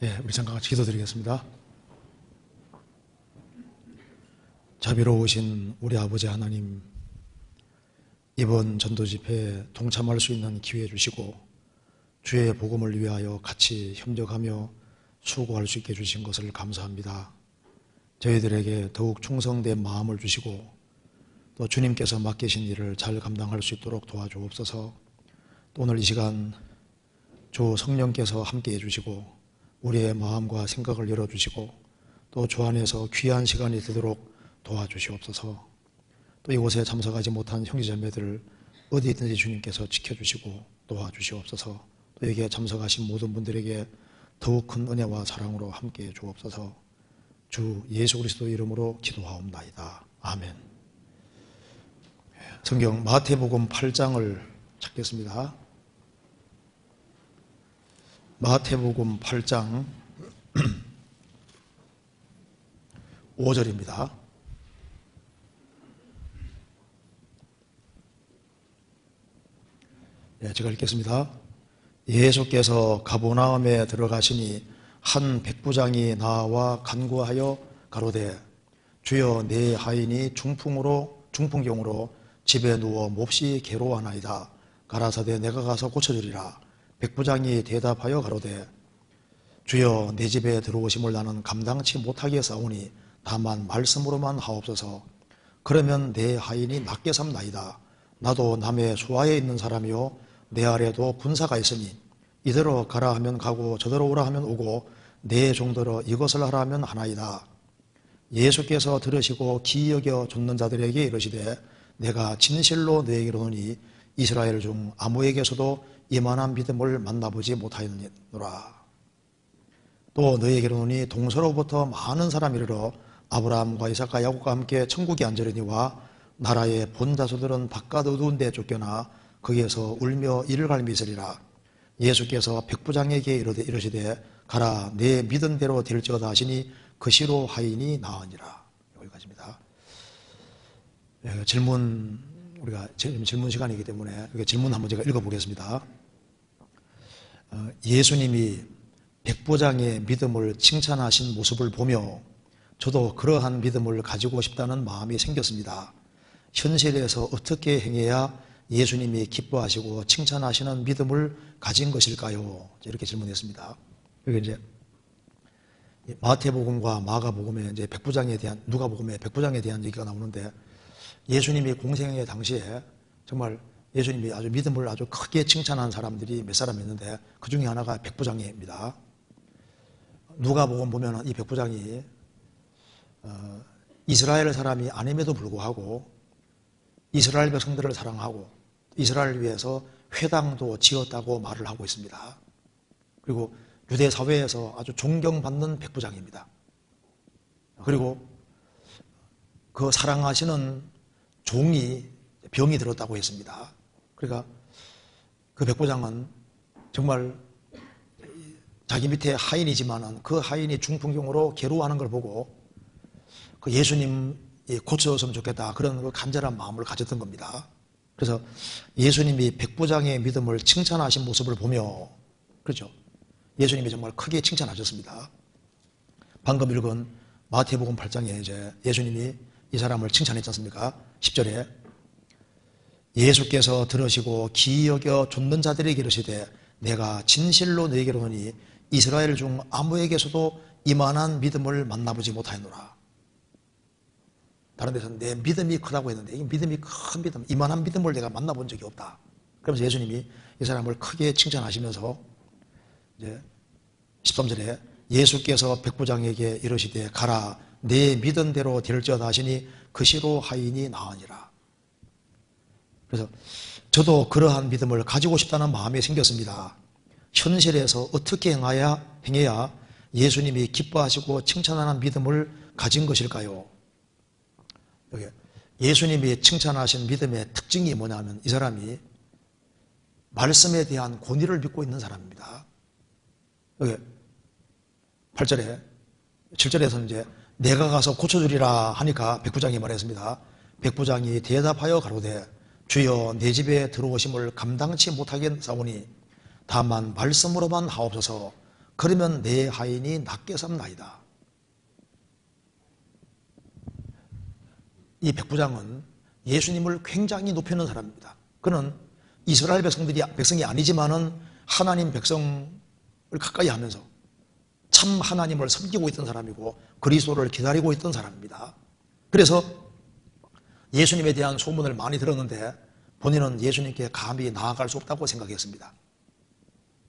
우리 잠깐 같이 기도드리겠습니다. 자비로우신 우리 아버지 하나님, 이번 전도 집회에 동참할 수 있는 기회 주시고 주의 복음을 위하여 같이 협력하며 수고할 수 있게 주신 것을 감사합니다. 저희들에게 더욱 충성된 마음을 주시고 또 주님께서 맡기신 일을 잘 감당할 수 있도록 도와주옵소서. 또 오늘 이 시간 주 성령께서 함께해 주시고 우리의 마음과 생각을 열어주시고 또 주 안에서 귀한 시간이 되도록 도와주시옵소서. 또 이곳에 참석하지 못한 형제자매들 어디 있든지 주님께서 지켜주시고 도와주시옵소서. 또 여기에 참석하신 모든 분들에게 더욱 큰 은혜와 사랑으로 함께해 주옵소서. 주 예수 그리스도 이름으로 기도하옵나이다. 아멘. 성경 마태복음 8장을 찾겠습니다. 마태복음 8장 5절입니다. 제가 읽겠습니다. 예수께서 가버나움에 들어가시니 한 백부장이 나와 간구하여 가로되 주여 내 하인이 중풍경으로 집에 누워 몹시 괴로워하나이다. 가라사대 내가 가서 고쳐주리라. 백부장이 대답하여 가로되 주여 내 집에 들어오심을 나는 감당치 못하겠사오니 다만 말씀으로만 하옵소서. 그러면 내 하인이 낫게 삼나이다. 나도 남의 수하에 있는 사람이요 내 아래도 군사가 있으니 이대로 가라 하면 가고 저대로 오라 하면 오고 내 종들어 이것을 하라 하면 하나이다. 예수께서 들으시고 기이 여겨 좇는 자들에게 이르시되 내가 진실로 너에게 이르노니 이스라엘 중 아무에게서도 이만한 믿음을 만나보지 못하였노라. 또 너에게 이르노니 동서로부터 많은 사람이 이르러 아브라함과 이삭과 야곱과 함께 천국에 앉으려니와 나라의 본자손들은 바깥 어두운 데 쫓겨나 거기에서 울며 이를 갈미 있으리라. 예수께서 백부장에게 이르시되 가라 내 믿은 대로 될지어다 하시니 그 시로 하인이 나으니라. 여기까지입니다. 우리가 질문 시간이기 때문에 질문 한번 제가 읽어보겠습니다. 예수님이 백부장의 믿음을 칭찬하신 모습을 보며 저도 그러한 믿음을 가지고 싶다는 마음이 생겼습니다. 현실에서 어떻게 행해야 예수님이 기뻐하시고 칭찬하시는 믿음을 가진 것일까요? 이렇게 질문했습니다. 여기 이제 마태복음과 마가복음에 이제 누가복음에 백부장에 대한 얘기가 나오는데 예수님이 공생의 당시에 정말 예수님이 아주 믿음을 아주 크게 칭찬한 사람들이 몇 사람 있는데 그 중에 하나가 백부장입니다. 누가복음 보면 이 백부장이 이스라엘 사람이 아님에도 불구하고 이스라엘 백성들을 사랑하고 이스라엘을 위해서 회당도 지었다고 말을 하고 있습니다. 그리고 유대 사회에서 아주 존경받는 백부장입니다. 그리고 그 사랑하시는 종이 병이 들었다고 했습니다. 그러니까 그 백부장은 정말 자기 밑에 하인이지만은 그 하인이 중풍경으로 괴로워하는 걸 보고 그 예수님이 고쳐줬으면 좋겠다 그런 그 간절한 마음을 가졌던 겁니다. 그래서 예수님이 백부장의 믿음을 칭찬하신 모습을 보며 그렇죠. 예수님이 정말 크게 칭찬하셨습니다. 방금 읽은 마태복음 8장에 이제 예수님이 이 사람을 칭찬했지 않습니까? 10절에 예수께서 들으시고 기이 여겨 좇는 자들에게 이르시되 내가 진실로 너에게 이르노니 이스라엘 중 아무에게서도 이만한 믿음을 만나보지 못하였노라. 다른 데서는 내 믿음이 크다고 했는데 이 믿음이 큰 믿음, 이만한 믿음을 내가 만나본 적이 없다. 그러면서 예수님이 이 사람을 크게 칭찬하시면서 이제 13절에 예수께서 백부장에게 이르시되 가라 내 믿은 대로 될지어다 하시니 그 시로 하인이 나으니라. 그래서 저도 그러한 믿음을 가지고 싶다는 마음이 생겼습니다. 현실에서 어떻게 행해야 예수님이 기뻐하시고 칭찬하는 믿음을 가진 것일까요? 여기 예수님이 칭찬하신 믿음의 특징이 뭐냐면 이 사람이 말씀에 대한 권위를 믿고 있는 사람입니다. 여기 8절에 7절에서 이제 내가 가서 고쳐주리라 하니까 백부장이 말했습니다. 백부장이 대답하여 가로되 주여 내 집에 들어오심을 감당치 못하겠사오니 다만 말씀으로만 하옵소서. 그러면 내 하인이 낫게 삼나이다. 이 백부장은 예수님을 굉장히 높이는 사람입니다. 그는 이스라엘 백성이 아니지만은 하나님 백성을 가까이 하면서 참 하나님을 섬기고 있던 사람이고 그리스도를 기다리고 있던 사람입니다. 그래서 예수님에 대한 소문을 많이 들었는데 본인은 예수님께 감히 나아갈 수 없다고 생각했습니다.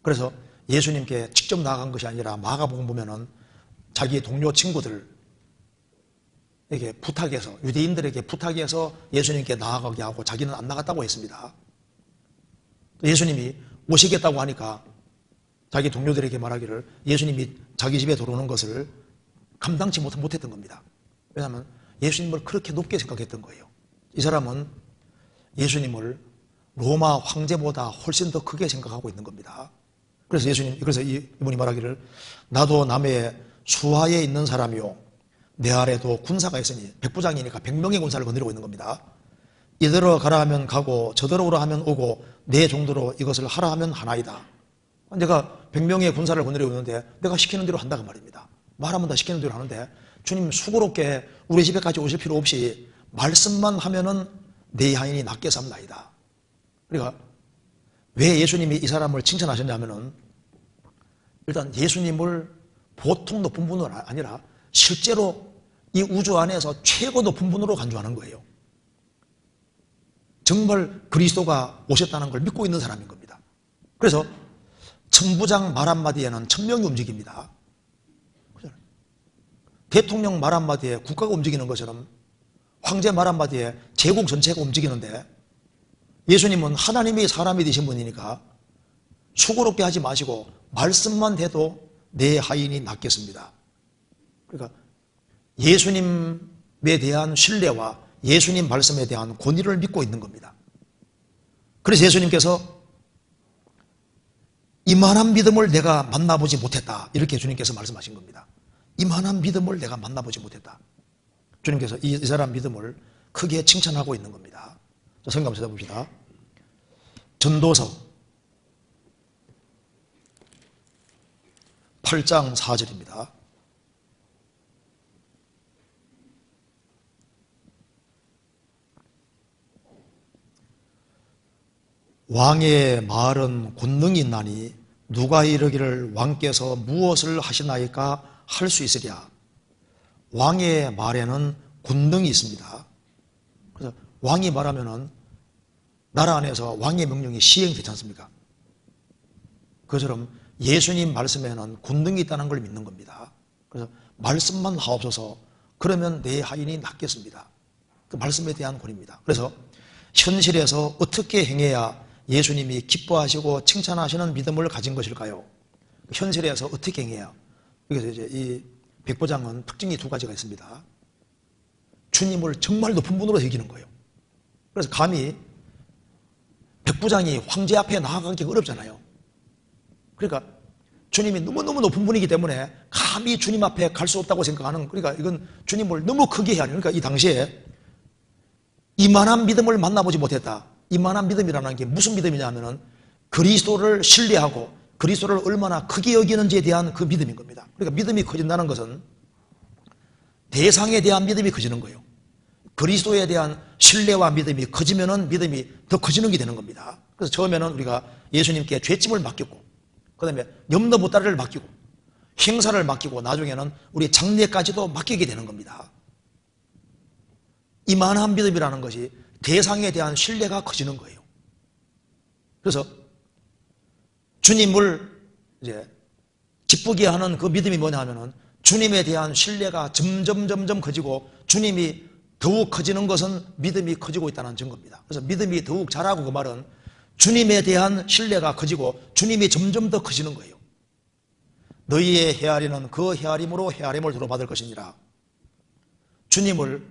그래서 예수님께 직접 나아간 것이 아니라 마가복음 보면은 자기 동료 친구들에게 부탁해서, 유대인들에게 부탁해서 예수님께 나아가게 하고 자기는 안 나갔다고 했습니다. 예수님이 오시겠다고 하니까 자기 동료들에게 말하기를 예수님이 자기 집에 들어오는 것을 감당치 못했던 겁니다. 왜냐하면 예수님을 그렇게 높게 생각했던 거예요. 이 사람은 예수님을 로마 황제보다 훨씬 더 크게 생각하고 있는 겁니다. 그래서 이분이 말하기를 나도 남의 수하에 있는 사람이요 내 아래도 군사가 있으니, 백부장이니까 100명의 군사를 거느리고 있는 겁니다. 이대로 가라 하면 가고 저대로 오라 하면 오고 내 정도로 이것을 하라 하면 하나이다. 내가 100명의 군사를 거느리고 있는데 내가 시키는 대로 한다고 말입니다. 말하면 다 시키는 대로 하는데 주님 수고롭게 우리 집에까지 오실 필요 없이 말씀만 하면은 내 하인이 낫게 삼나이다. 그러니까 왜 예수님이 이 사람을 칭찬하셨냐면은 일단 예수님을 보통 높은 분으로 아니라 실제로 이 우주 안에서 최고 높은 분으로 간주하는 거예요. 정말 그리스도가 오셨다는 걸 믿고 있는 사람인 겁니다. 그래서 천부장 말 한마디에는 천명이 움직입니다. 대통령 말 한마디에 국가가 움직이는 것처럼 황제 말 한마디에 제국 전체가 움직이는데 예수님은 하나님이 사람이 되신 분이니까 수고롭게 하지 마시고 말씀만 해도 내 하인이 낫겠습니다. 그러니까 예수님에 대한 신뢰와 예수님 말씀에 대한 권위를 믿고 있는 겁니다. 그래서 예수님께서 이만한 믿음을 내가 만나보지 못했다, 이렇게 주님께서 말씀하신 겁니다. 이만한 믿음을 내가 만나보지 못했다. 주님께서 이 사람 믿음을 크게 칭찬하고 있는 겁니다. 자, 성경 한번 찾아봅시다. 전도서 8장 4절입니다. 왕의 말은 권능이 있나니 누가 이르기를 왕께서 무엇을 하시나이까 할 수 있으랴. 왕의 말에는 권능이 있습니다. 그래서 왕이 말하면은 나라 안에서 왕의 명령이 시행되지 않습니까? 그처럼 예수님 말씀에는 권능이 있다는 걸 믿는 겁니다. 그래서 말씀만 하옵소서, 그러면 내 하인이 낫겠습니다. 그 말씀에 대한 권위입니다. 그래서 현실에서 어떻게 행해야 예수님이 기뻐하시고 칭찬하시는 믿음을 가진 것일까요? 현실에서 어떻게 행해야? 그래서 이제 이 백부장은 특징이 두 가지가 있습니다. 주님을 정말 높은 분으로 여기는 거예요. 그래서 감히 백부장이 황제 앞에 나아가기 어렵잖아요. 그러니까 주님이 너무너무 높은 분이기 때문에 감히 주님 앞에 갈 수 없다고 생각하는, 그러니까 이건 주님을 너무 크게 해야 해요. 그러니까 이 당시에 이만한 믿음을 만나보지 못했다. 이만한 믿음이라는 게 무슨 믿음이냐면은 그리스도를 신뢰하고 그리스도를 얼마나 크게 여기는지에 대한 그 믿음인 겁니다. 그러니까 믿음이 커진다는 것은 대상에 대한 믿음이 커지는 거예요. 그리스도에 대한 신뢰와 믿음이 커지면은 믿음이 더 커지는 게 되는 겁니다. 그래서 처음에는 우리가 예수님께 죄짐을 맡겼고, 그 다음에 염려 보따리를 맡기고, 행사를 맡기고, 나중에는 우리 장례까지도 맡기게 되는 겁니다. 이만한 믿음이라는 것이 대상에 대한 신뢰가 커지는 거예요. 그래서 주님을 이제 기쁘게 하는 그 믿음이 뭐냐 하면은 주님에 대한 신뢰가 점점 커지고 주님이 더욱 커지는 것은 믿음이 커지고 있다는 증거입니다. 그래서 믿음이 더욱 자라고, 그 말은 주님에 대한 신뢰가 커지고 주님이 점점 더 커지는 거예요. 너희의 헤아리는 그 헤아림으로 헤아림을 도로 받을 것이니라. 주님을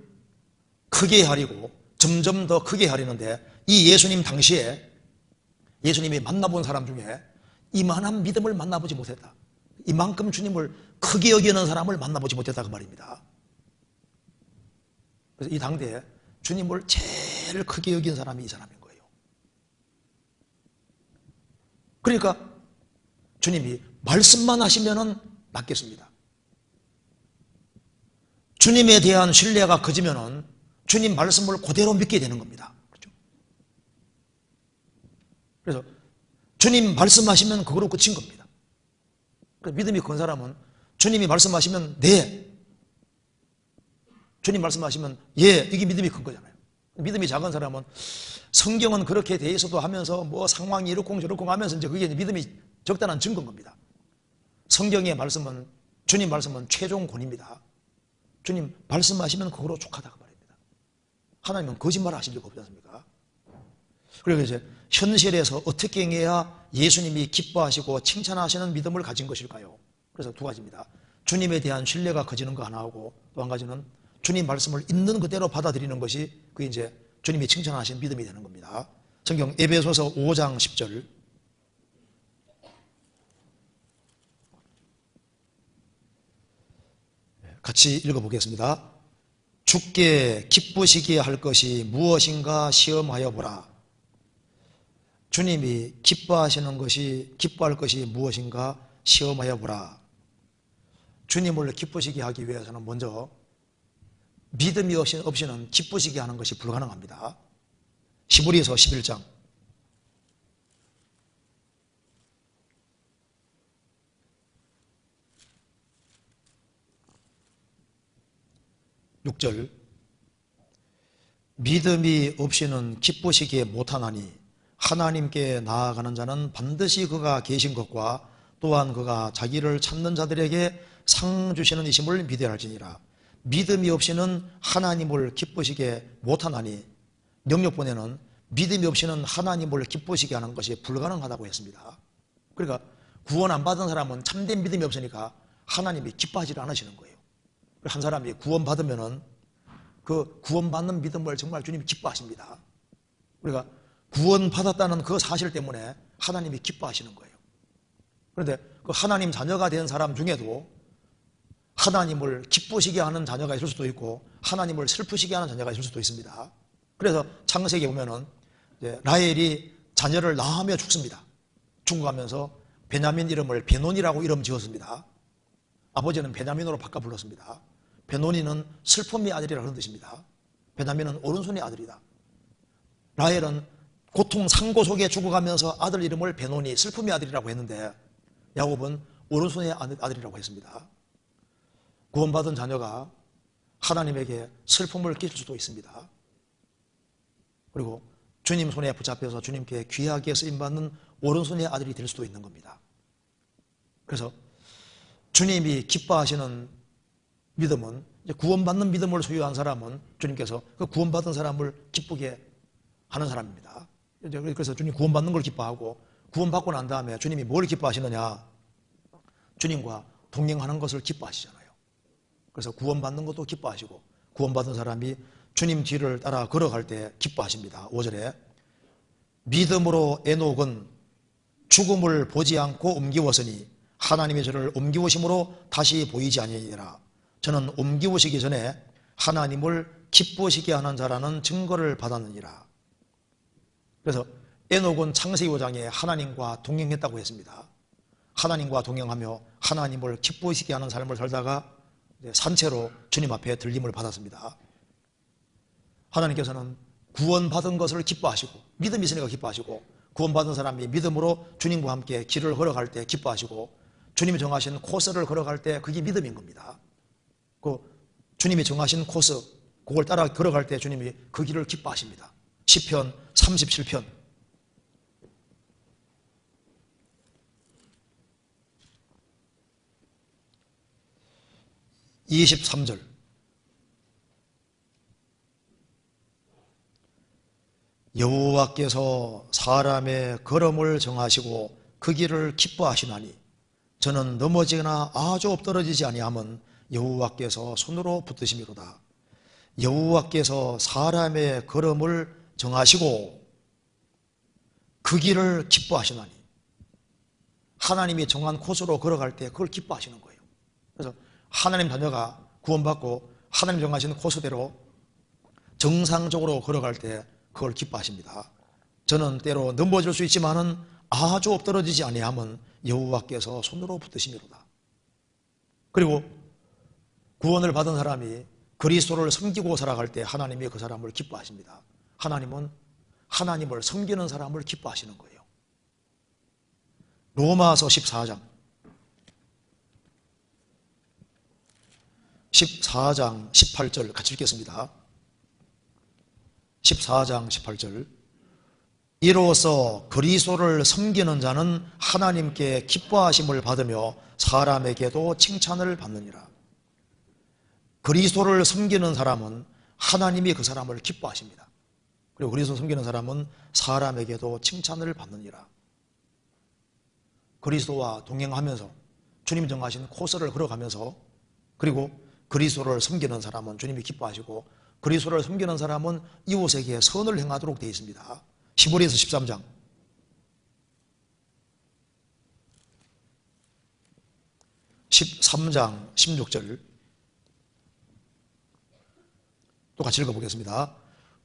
크게 헤아리고 점점 더 크게 헤아리는데, 이 예수님 당시에 예수님이 만나본 사람 중에 이만한 믿음을 만나보지 못했다, 이만큼 주님을 크게 여기는 사람을 만나보지 못했다, 그 말입니다. 그래서 이 당대에 주님을 제일 크게 여긴 사람이 이 사람인 거예요. 그러니까 주님이 말씀만 하시면은 낫겠습니다. 주님에 대한 신뢰가 커지면은 주님 말씀을 그대로 믿게 되는 겁니다. 그렇죠? 그래서 주님 말씀하시면 그거로 끝인 겁니다. 그래서 믿음이 큰 사람은 주님이 말씀하시면 네, 주님 말씀하시면 예, 이게 믿음이 큰 거잖아요. 믿음이 작은 사람은 성경은 그렇게 돼 있어도 하면서 뭐 상황이 이렇고 저렇고 하면서 이제 그게 믿음이 적다는 증거인 겁니다. 성경의 말씀은, 주님 말씀은 최종 권위입니다. 주님 말씀하시면 그거로 족하다고 말입니다. 하나님은 거짓말 하실 리가 없지 않습니까? 그리고 이제 현실에서 어떻게 해야 예수님이 기뻐하시고 칭찬하시는 믿음을 가진 것일까요? 그래서 두 가지입니다. 주님에 대한 신뢰가 커지는 거 하나하고 또 한 가지는 주님 말씀을 있는 그대로 받아들이는 것이 그게 이제 주님이 칭찬하신 믿음이 되는 겁니다. 성경 에베소서 5장 10절 같이 읽어보겠습니다. 주께 기쁘시게 할 것이 무엇인가 시험하여 보라. 주님이 기뻐하시는 것이, 기뻐할 것이 무엇인가 시험하여 보라. 주님을 기쁘시게 하기 위해서는 먼저 믿음이 없이는 기쁘시게 하는 것이 불가능합니다. 히브리서 11장 6절 믿음이 없이는 기쁘시게 못하나니 하나님께 나아가는 자는 반드시 그가 계신 것과 또한 그가 자기를 찾는 자들에게 상 주시는 이심을 믿어야 할지니라. 믿음이 없이는 하나님을 기쁘시게 못하나니, 영역본에는 믿음이 없이는 하나님을 기쁘시게 하는 것이 불가능하다고 했습니다. 그러니까 구원 안 받은 사람은 참된 믿음이 없으니까 하나님이 기뻐하지 않으시는 거예요. 한 사람이 구원 받으면은 그 구원 받는 믿음을 정말 주님이 기뻐하십니다. 우리가 구원 받았다는 그 사실 때문에 하나님이 기뻐하시는 거예요. 그런데 그 하나님 자녀가 된 사람 중에도 하나님을 기쁘시게 하는 자녀가 있을 수도 있고 하나님을 슬프시게 하는 자녀가 있을 수도 있습니다. 그래서 창세기에 보면은 라헬이 자녀를 낳으며 죽습니다. 죽어가면서 베냐민 이름을 베논이라고 이름 지었습니다. 아버지는 베냐민으로 바꿔 불렀습니다. 베논이는 슬픔의 아들이라는 그런 뜻입니다. 베냐민은 오른손의 아들이다. 라헬은 고통 상고 속에 죽어가면서 아들 이름을 베논이 슬픔의 아들이라고 했는데 야곱은 오른손의 아들이라고 했습니다. 구원받은 자녀가 하나님에게 슬픔을 끼칠 수도 있습니다. 그리고 주님 손에 붙잡혀서 주님께 귀하게 쓰임받는 오른손의 아들이 될 수도 있는 겁니다. 그래서 주님이 기뻐하시는 믿음은, 구원받는 믿음을 소유한 사람은 주님께서 그 구원받은 사람을 기쁘게 하는 사람입니다. 그래서 주님 구원받는 걸 기뻐하고, 구원받고 난 다음에 주님이 뭘 기뻐하시느냐? 주님과 동행하는 것을 기뻐하시잖아요. 그래서 구원받는 것도 기뻐하시고, 구원받은 사람이 주님 뒤를 따라 걸어갈 때 기뻐하십니다. 5절에 믿음으로 에녹은 죽음을 보지 않고 옮기웠으니 하나님이 저를 옮기우심으로 다시 보이지 아니하리라. 저는 옮기우시기 전에 하나님을 기쁘시게 하는 자라는 증거를 받았느니라. 그래서 에녹은 창세기 5장에 하나님과 동행했다고 했습니다. 하나님과 동행하며 하나님을 기쁘시게 하는 삶을 살다가 산채로 주님 앞에 들림을 받았습니다. 하나님께서는 구원받은 것을 기뻐하시고, 믿음이 있으니까 기뻐하시고, 구원받은 사람이 믿음으로 주님과 함께 길을 걸어갈 때 기뻐하시고, 주님이 정하신 코스를 걸어갈 때 그게 믿음인 겁니다. 그 주님이 정하신 코스, 그걸 따라 걸어갈 때 주님이 그 길을 기뻐하십니다. 시편 37편 23절 여호와께서 사람의 걸음을 정하시고 그 길을 기뻐하시나니 저는 넘어지거나 아주 엎드러지지 아니함은 여호와께서 손으로 붙드심이로다. 여호와께서 사람의 걸음을 정하시고 그 길을 기뻐하시나니, 하나님이 정한 코스로 걸어갈 때 그걸 기뻐하시는 거예요. 그래서 하나님 자녀가 구원받고 하나님 정하신 코스대로 정상적으로 걸어갈 때 그걸 기뻐하십니다. 저는 때로 넘어질 수 있지만은 아주 엎드러지지 아니함은 여호와께서 손으로 붙드심이로다. 그리고 구원을 받은 사람이 그리스도를 섬기고 살아갈 때 하나님이 그 사람을 기뻐하십니다. 하나님은 하나님을 섬기는 사람을 기뻐하시는 거예요. 로마서 14장 18절 같이 읽겠습니다. 14장 18절. 이로써 그리스도를 섬기는 자는 하나님께 기뻐하심을 받으며 사람에게도 칭찬을 받느니라. 그리스도를 섬기는 사람은 하나님이 그 사람을 기뻐하십니다. 그리고 그리스도를 섬기는 사람은 사람에게도 칭찬을 받느니라. 그리스도와 동행하면서 주님 정하신 코스를 걸어가면서, 그리고 그리스도를 섬기는 사람은 주님이 기뻐하시고, 그리스도를 섬기는 사람은 이웃에게 선을 행하도록 되어 있습니다. 히브리서 13장 13장 16절 또 같이 읽어보겠습니다.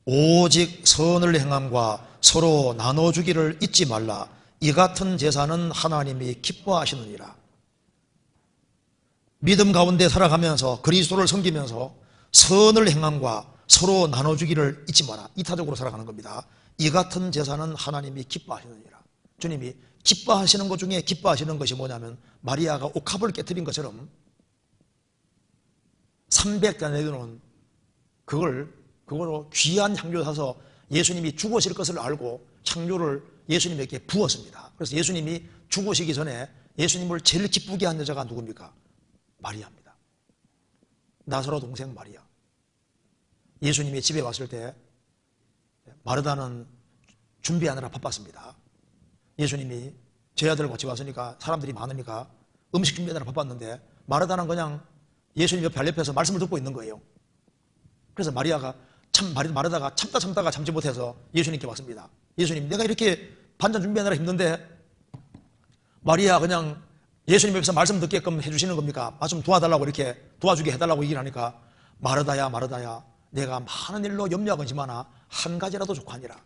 오직 선을 행함과 서로 나눠주기를 잊지 말라. 이 같은 제사는 하나님이 기뻐하시느니라. 믿음 가운데 살아가면서 그리스도를 섬기면서 선을 행함과 서로 나눠주기를 잊지 마라. 이타적으로 살아가는 겁니다. 이 같은 제사는 하나님이 기뻐하시느니라. 주님이 기뻐하시는 것 중에 기뻐하시는 것이 뭐냐면, 마리아가 옥합을 깨뜨린 것처럼 300데나리온은 그걸로 귀한 향료 사서 예수님이 죽으실 것을 알고 향료를 예수님에게 부었습니다. 그래서 예수님이 죽으시기 전에 예수님을 제일 기쁘게 한 여자가 누굽니까? 마리아입니다. 나사로 동생 마리아. 예수님이 집에 왔을 때 마르다는 준비하느라 바빴습니다. 예수님이 제 아들 같이 왔으니까 사람들이 많으니까 음식 준비하느라 바빴는데, 마르다는 그냥 예수님 옆에 알옆에서 말씀을 듣고 있는 거예요. 그래서 마르다가 참다가 참지 못해서 예수님께 왔습니다. 예수님, 내가 이렇게 반찬 준비하느라 힘든데 마리아 그냥 예수님 옆에서 말씀 듣게끔 해주시는 겁니까? 좀 도와달라고, 이렇게 도와주게 해달라고 얘기를 하니까, 마르다야 내가 많은 일로 염려하고 있지만 한 가지라도 족하니라.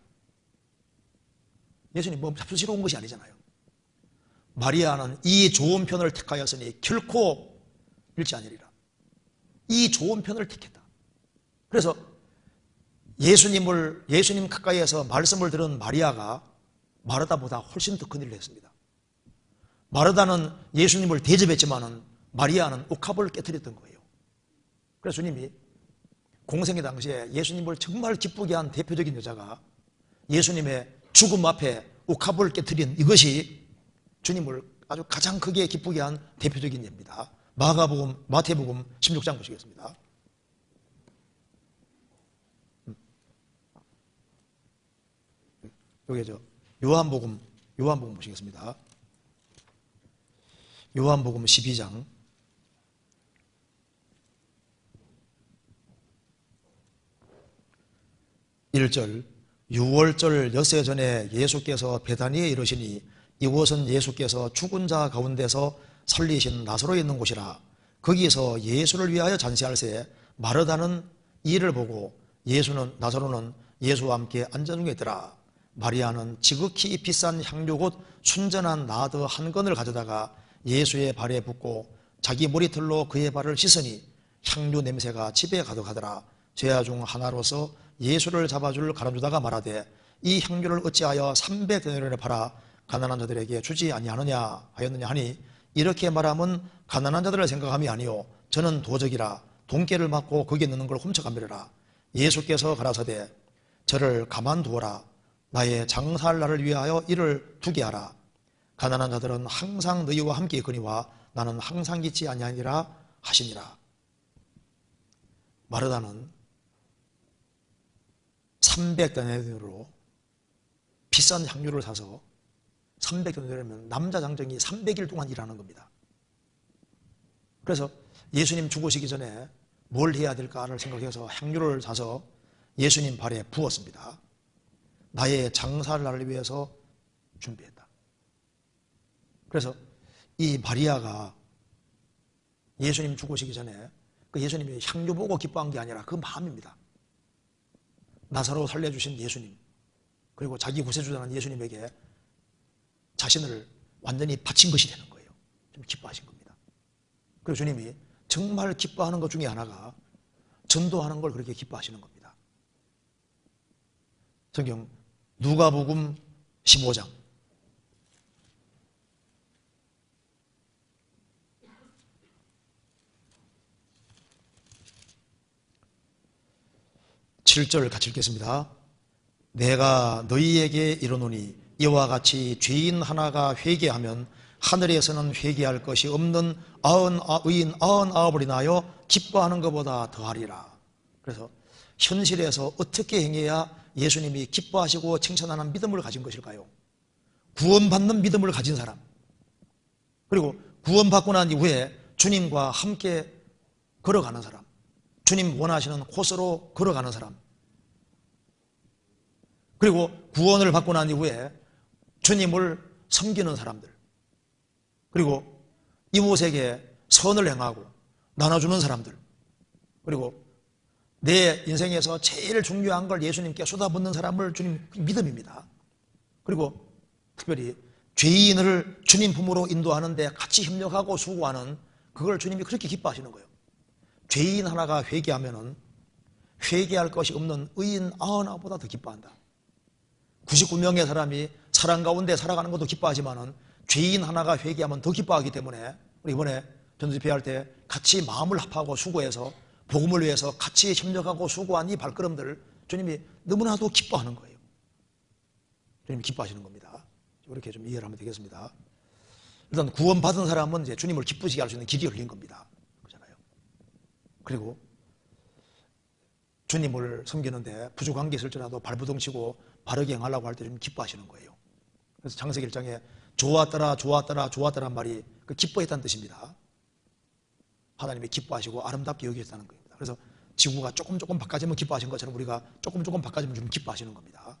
예수님 뭐 잡수시러 온 것이 아니잖아요. 마리아는 이 좋은 편을 택하였으니 결코 잃지 아니리라. 이 좋은 편을 택했다. 그래서 예수님 가까이에서 말씀을 들은 마리아가 마르다보다 훨씬 더 큰 일을 했습니다. 마르다는 예수님을 대접했지만은 마리아는 옥합을 깨뜨렸던 거예요. 그래서 주님이 공생의 당시에 예수님을 정말 기쁘게 한 대표적인 여자가 예수님의 죽음 앞에 옥합을 깨뜨린 이것이 주님을 아주 가장 크게 기쁘게 한 대표적인 예입니다. 마태복음 16장 보시겠습니다. 여기 요한복음 보시겠습니다. 요한복음 12장 1절. 6월절 엿새 전에 예수께서 베다니에 이르시니 이곳은 예수께서 죽은 자 가운데서 살리신 나사로에 있는 곳이라. 거기서 예수를 위하여 잔치할새 마르다는 이 일을 보고 나사로는 예수와 함께 앉아 중에 있더라. 마리아는 지극히 비싼 향료 곧 순전한 나드 한 건을 가져다가 예수의 발에 붓고 자기 머리털로 그의 발을 씻으니 향료 냄새가 집에 가득하더라. 제자 중 하나로서 예수를 잡아줄 가람주다가 말하되 이 향료를 어찌하여 300데나리온에 팔아 가난한 자들에게 주지 아니하느냐 하였느냐 하니, 이렇게 말하면 가난한 자들을 생각함이 아니요 저는 도적이라 돈깨를 맞고 거기에 넣는 걸 훔쳐가미르라. 예수께서 가라사대 저를 가만두어라. 나의 장사할 날을 위하여 이를 두게 하라. 가난한 자들은 항상 너희와 함께 있거니와 나는 항상 있지 아니하니라 하시니라. 마르다는 300데나리온으로 비싼 향료를 사서 300데나리온이면 남자 장정이 300일 동안 일하는 겁니다. 그래서 예수님 죽으시기 전에 뭘 해야 될까를 생각해서 향료를 사서 예수님 발에 부었습니다. 나의 장사를 날을 위해서 준비했다. 그래서 이 마리아가 예수님 죽으시기 전에 그 예수님이 향료 보고 기뻐한 게 아니라 그 마음입니다. 나사로 살려주신 예수님, 그리고 자기 구세주자는 예수님에게 자신을 완전히 바친 것이 되는 거예요. 좀 기뻐하신 겁니다. 그리고 주님이 정말 기뻐하는 것 중에 하나가 전도하는 걸 그렇게 기뻐하시는 겁니다. 성경 누가복음 15장 7절 같이 읽겠습니다. 내가 너희에게 이르노니 이와 같이 죄인 하나가 회개하면 하늘에서는 회개할 것이 없는 의인 99을 인하여 기뻐하는 것보다 더하리라. 그래서 현실에서 어떻게 행해야 예수님이 기뻐하시고 칭찬하는 믿음을 가진 것일까요? 구원받는 믿음을 가진 사람, 그리고 구원받고 난 이후에 주님과 함께 걸어가는 사람, 주님 원하시는 코스로 걸어가는 사람, 그리고 구원을 받고 난 이후에 주님을 섬기는 사람들, 그리고 이웃에게 선을 행하고 나눠주는 사람들, 그리고 내 인생에서 제일 중요한 걸 예수님께 쏟아붓는 사람을 주님 믿음입니다. 그리고 특별히 죄인을 주님 품으로 인도하는 데 같이 협력하고 수고하는 그걸 주님이 그렇게 기뻐하시는 거예요. 죄인 하나가 회개하면은 회개할 것이 없는 의인 99보다 더 기뻐한다. 99명의 사람이 사랑 가운데 살아가는 것도 기뻐하지만은 죄인 하나가 회개하면 더 기뻐하기 때문에 우리 이번에 전도집회할 때 같이 마음을 합하고 수고해서 복음을 위해서 같이 협력하고 수고한 이 발걸음들 주님이 너무나도 기뻐하는 거예요. 주님이 기뻐하시는 겁니다. 이렇게 좀 이해를 하면 되겠습니다. 일단 구원받은 사람은 이제 주님을 기쁘시게 할 수 있는 길이 열린 겁니다. 그렇잖아요. 그리고 주님을 섬기는데 부족한 게 있을지라도 발부둥치고 바르게 행하려고 할 때 좀 기뻐하시는 거예요. 그래서 창세기 1장에 좋았더라 좋았더라 좋았더란 말이 그 기뻐했다는 뜻입니다. 하나님이 기뻐하시고 아름답게 여기셨다는 겁니다. 그래서 지구가 조금 바꿔지면 기뻐하신 것처럼 우리가 조금 바꿔지면 좀 기뻐하시는 겁니다.